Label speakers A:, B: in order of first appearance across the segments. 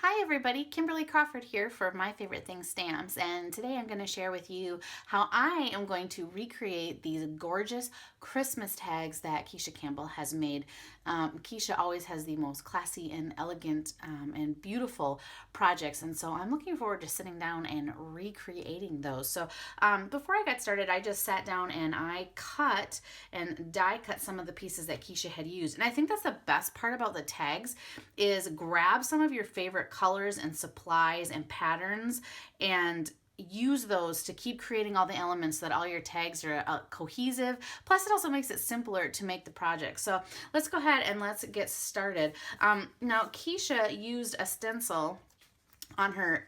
A: Hi everybody, Kimberly Crawford here for My Favorite Things Stamps, and today I'm going to share with you how I am going to recreate these gorgeous Christmas tags that Keisha Campbell has made. Keisha always has the most classy and elegant and beautiful projects, and so I'm looking forward to sitting down and recreating those. So before I got started, I just sat down and I cut and die cut some of the pieces that Keisha had used, and I think that's the best part about the tags is grab some of your favorite colors and supplies and patterns and use those to keep creating all the elements so that all your tags are cohesive. Plus it also makes it simpler to make the project. So let's go ahead and let's get started. Now Keisha used a stencil on her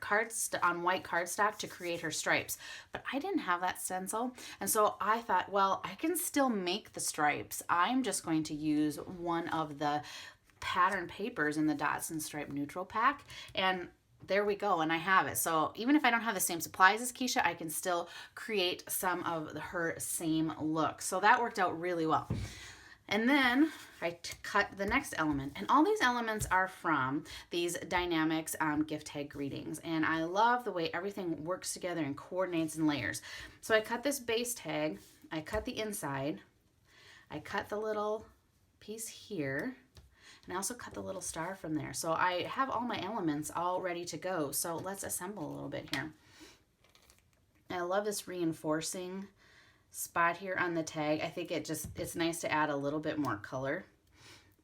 A: on white cardstock to create her stripes, but I didn't have that stencil, and so I thought, well, I can still make the stripes. I'm just going to use one of the pattern papers in the Dots and Stripe neutral pack, and there we go, and I have it. So even if I don't have the same supplies as Keisha, I can still create some of her same look. So that worked out really well. And then I cut the next element, and all these elements are from these Dynamics gift tag greetings, and I love the way everything works together and coordinates in layers. So I cut this base tag, I cut the inside, I cut the little piece here, and I also cut the little star from there. So I have all my elements all ready to go. So let's assemble a little bit here. I love this reinforcing spot here on the tag. I think it's nice to add a little bit more color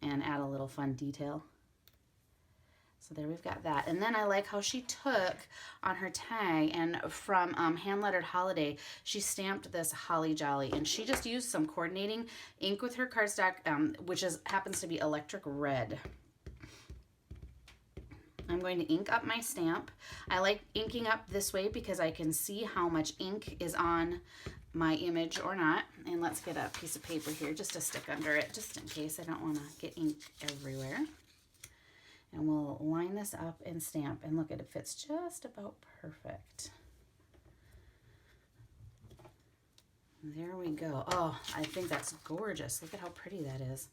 A: and add a little fun detail. So there we've got that. And then I like how she took on her tag, and from Hand Lettered Holiday, she stamped this Holly Jolly, and she just used some coordinating ink with her cardstock, which happens to be electric red. I'm going to ink up my stamp. I like inking up this way because I can see how much ink is on my image or not. And let's get a piece of paper here just to stick under it, just in case I don't want to get ink everywhere. And we'll line this up and stamp, and look, it fits just about perfect. There we go. Oh, I think that's gorgeous. Look at how pretty that is.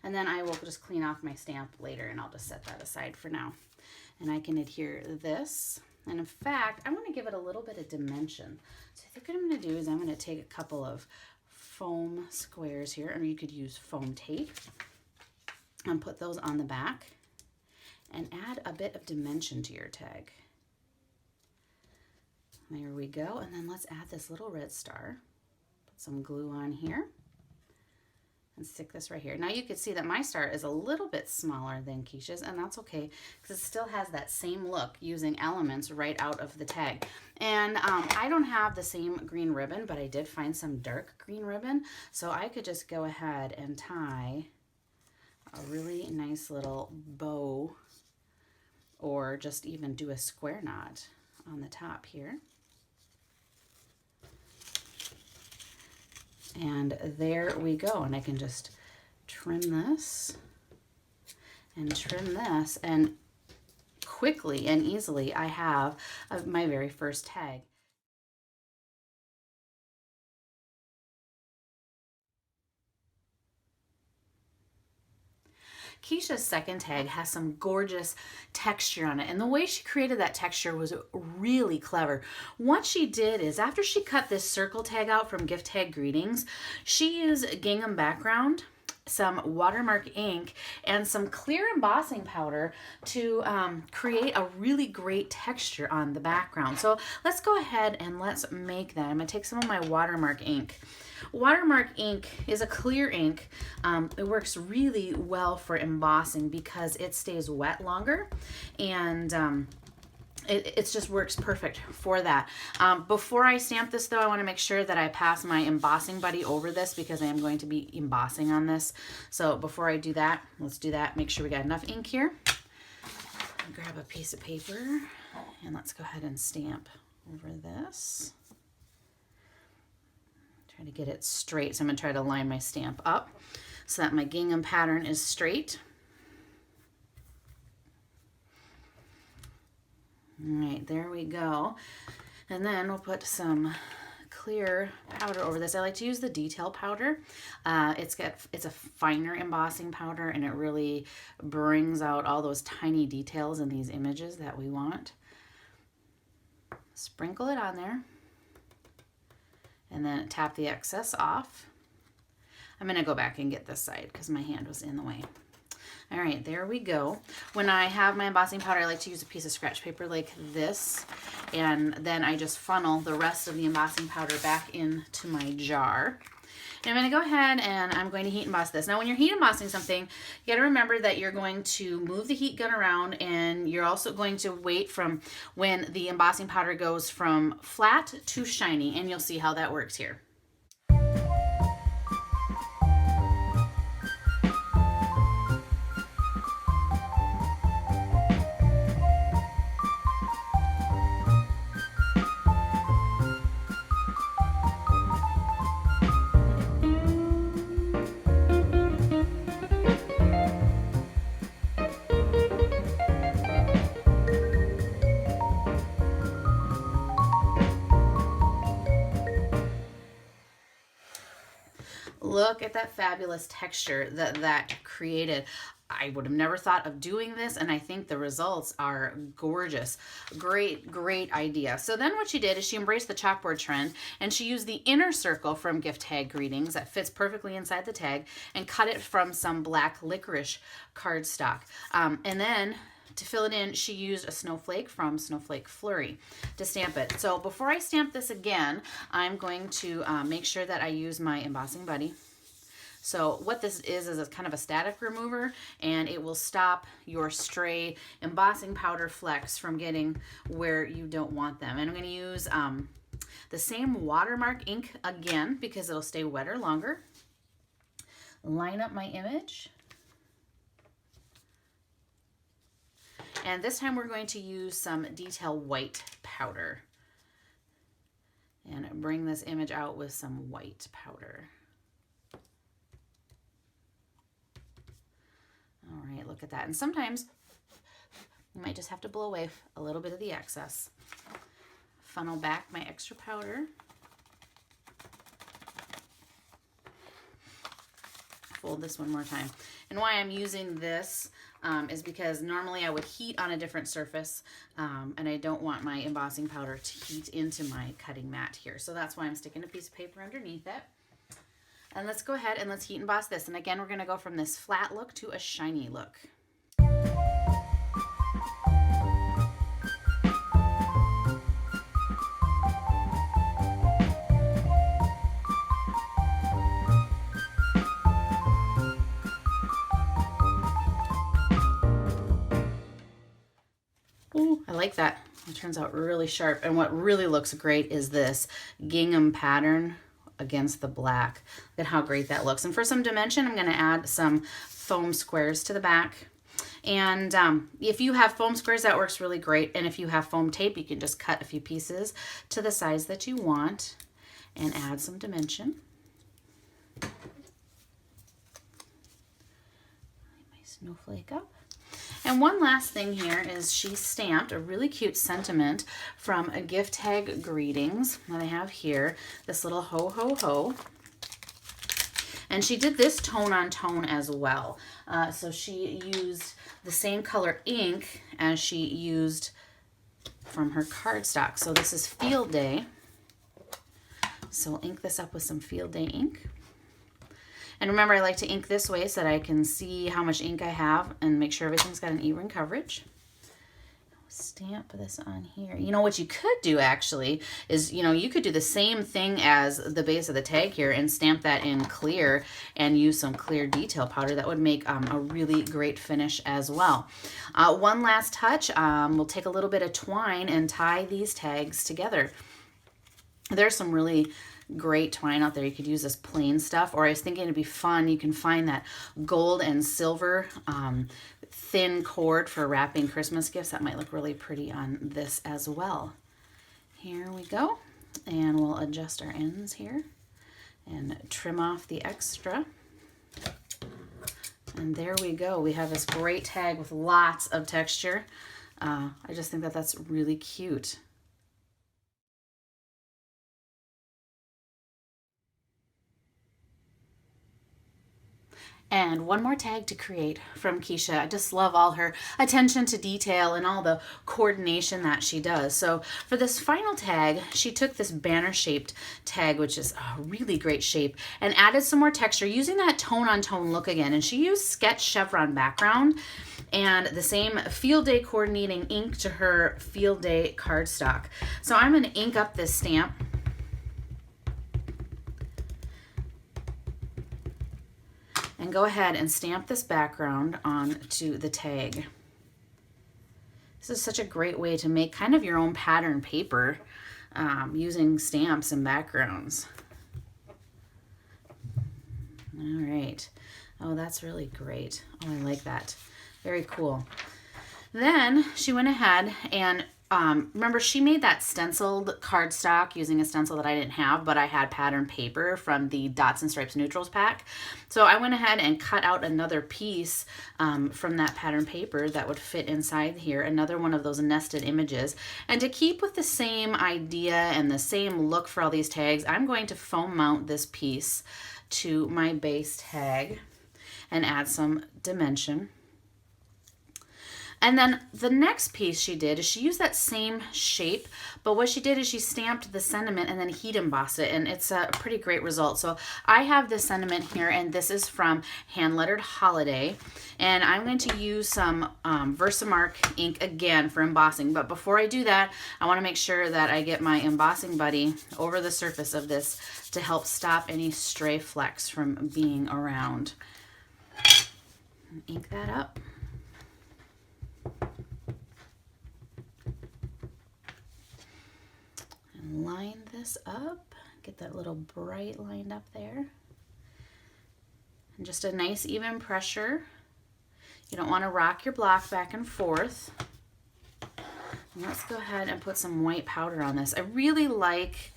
A: And then I will just clean off my stamp later, and I'll just set that aside for now. And I can adhere this. And in fact, I want to give it a little bit of dimension. So I think what I'm going to do is I'm going to take a couple of foam squares here, or you could use foam tape, and put those on the back and add a bit of dimension to your tag. There we go. And then let's add this little red star. Put some glue on here and stick this right here. Now you can see that my star is a little bit smaller than Keisha's, and that's okay because it still has that same look using elements right out of the tag. And I don't have the same green ribbon, but I did find some dark green ribbon, so I could just go ahead and tie a really nice little bow, or just even do a square knot on the top here. And there we go. And I can just trim this and trim this, and quickly and easily I have my very first tag. Keisha's second tag has some gorgeous texture on it, and the way she created that texture was really clever. What she did is, after she cut this circle tag out from Gift Tag Greetings, she used gingham background, some watermark ink, and some clear embossing powder to create a really great texture on the background. So let's go ahead and let's make that. I'm going to take some of my watermark ink. Watermark ink is a clear ink. It works really well for embossing because it stays wet longer, and it just works perfect for that. Before I stamp this though, I want to make sure that I pass my embossing buddy over this because I am going to be embossing on this. So before I do that, let's do that. Make sure we got enough ink here. Grab a piece of paper and let's go ahead and stamp over this. Try to get it straight. So I'm going to try to line my stamp up so that my gingham pattern is straight. All right, there we go. And then we'll put some clear powder over this. I like to use the detail powder. It's a finer embossing powder, and it really brings out all those tiny details in these images that we want. Sprinkle it on there, and then tap the excess off. I'm going to go back and get this side because my hand was in the way. All right, there we go. When I have my embossing powder, I like to use a piece of scratch paper like this, and then I just funnel the rest of the embossing powder back into my jar. And I'm going to go ahead and I'm going to heat emboss this. Now, when you're heat embossing something, you got to remember that you're going to move the heat gun around, and you're also going to wait from when the embossing powder goes from flat to shiny, and you'll see how that works here. Look at that fabulous texture that created. I would have never thought of doing this, and I think the results are gorgeous. Great, great idea. So then what she did is she embraced the chalkboard trend, and she used the inner circle from Gift Tag Greetings that fits perfectly inside the tag and cut it from some black licorice cardstock. And then to fill it in, she used a snowflake from Snowflake Flurry to stamp it. So before I stamp this again, I'm going to make sure that I use my Embossing Buddy. So what this is a kind of a static remover, and it will stop your stray embossing powder flecks from getting where you don't want them. And I'm going to use the same watermark ink again because it'll stay wetter longer. Line up my image. And this time we're going to use some detail white powder and bring this image out with some white powder. All right, look at that. And sometimes you might just have to blow away a little bit of the excess. Funnel back my extra powder. Fold this one more time. And why I'm using this is because normally I would heat on a different surface, and I don't want my embossing powder to heat into my cutting mat here. So that's why I'm sticking a piece of paper underneath it. And let's go ahead and let's heat emboss this. And again, we're going to go from this flat look to a shiny look. Ooh, I like that. It turns out really sharp. And what really looks great is this gingham pattern against the black. Look at how great that looks. And for some dimension, I'm going to add some foam squares to the back. And if you have foam squares, that works really great. And if you have foam tape, you can just cut a few pieces to the size that you want and add some dimension. Light my snowflake up. And one last thing here is she stamped a really cute sentiment from a Gift Tag Greetings that I have here, this little ho ho ho. And she did this tone on tone as well. So she used the same color ink as she used from her cardstock. So this is Field Day. So we'll ink this up with some Field Day ink. And remember, I like to ink this way so that I can see how much ink I have and make sure everything's got an even coverage. Stamp this on here. You know what you could do actually is, you could do the same thing as the base of the tag here and stamp that in clear and use some clear detail powder. That would make a really great finish as well. One last touch, we'll take a little bit of twine and tie these tags together. There's some really great twine out there. You could use this plain stuff, or I was thinking it'd be fun. You can find that gold and silver thin cord for wrapping Christmas gifts. That might look really pretty on this as well. Here we go. And we'll adjust our ends here and trim off the extra. And there we go. We have this great tag with lots of texture. I just think that that's really cute. And one more tag to create from Keisha. I just love all her attention to detail and all the coordination that she does. So for this final tag, she took this banner shaped tag, which is a really great shape, and added some more texture using that tone on tone look again. And she used sketch chevron background and the same Field Day coordinating ink to her Field Day cardstock. So I'm going to ink up this stamp. And go ahead and stamp this background onto the tag. This is such a great way to make kind of your own pattern paper using stamps and backgrounds. All right. Oh, that's really great. Oh, I like that. Very cool. Then she went ahead and remember, she made that stenciled cardstock using a stencil that I didn't have, but I had pattern paper from the Dots and Stripes Neutrals pack. So I went ahead and cut out another piece from that pattern paper that would fit inside here, another one of those nested images. And to keep with the same idea and the same look for all these tags, I'm going to foam mount this piece to my base tag and add some dimension. And then the next piece she did is she used that same shape, but what she did is she stamped the sentiment and then heat embossed it, and it's a pretty great result. So I have this sentiment here, and this is from Hand Lettered Holiday, and I'm going to use some Versamark ink again for embossing. But before I do that, I want to make sure that I get my embossing buddy over the surface of this to help stop any stray flecks from being around. Ink that up. Line this up, get that little bright lined up there. And just a nice even pressure. You don't want to rock your block back and forth. And let's go ahead and put some white powder on this. I really like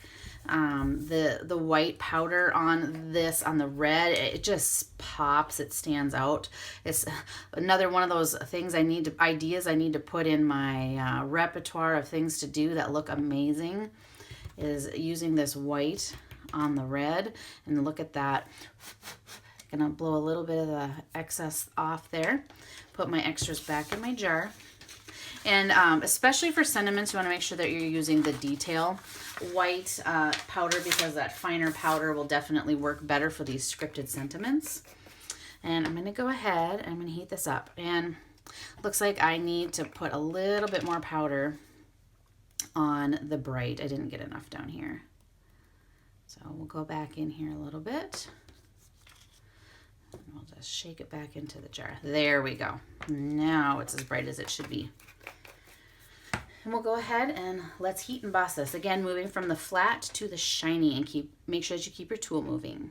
A: the white powder on this, on the red. It just pops, it stands out. It's another one of those things ideas I need to put in my repertoire of things to do that look amazing, is using this white on the red. And look at that. Gonna blow a little bit of the excess off there. Put my extras back in my jar. And especially for sentiments, you want to make sure that you're using the detail white powder, because that finer powder will definitely work better for these scripted sentiments. And I'm going to go ahead and I'm going to heat this up. And looks like I need to put a little bit more powder on the bright. I didn't get enough down here. So we'll go back in here a little bit. And we'll just shake it back into the jar. There we go. Now it's as bright as it should be. And we'll go ahead and let's heat emboss this. Again, moving from the flat to the shiny, and make sure that you keep your tool moving.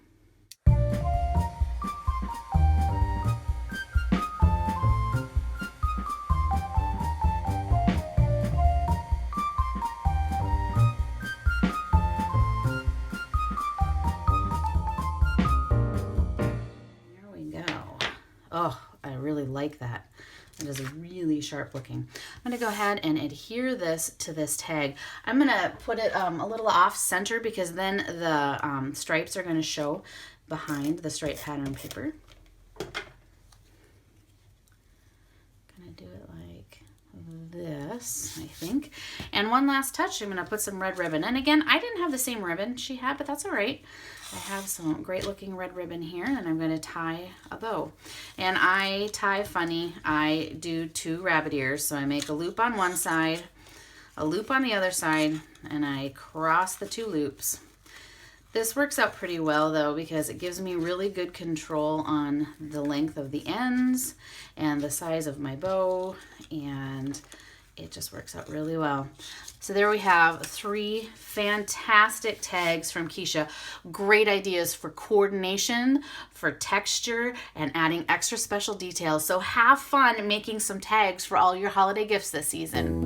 A: There we go. Oh, I really like that. It is really sharp looking. I'm going to go ahead and adhere this to this tag. I'm going to put it a little off center, because then the stripes are going to show behind the stripe pattern paper. Going to do it like this, I think. And one last touch, I'm going to put some red ribbon. And again, I didn't have the same ribbon she had, but that's all right. I have some great looking red ribbon here, and I'm going to tie a bow. And I tie funny. I do 2 rabbit ears. So I make a loop on one side, a loop on the other side, and I cross the 2 loops. This works out pretty well though, because it gives me really good control on the length of the ends and the size of my bow, and it just works out really well. So there we have 3 fantastic tags from Keisha. Great ideas for coordination, for texture, and adding extra special details. So have fun making some tags for all your holiday gifts this season.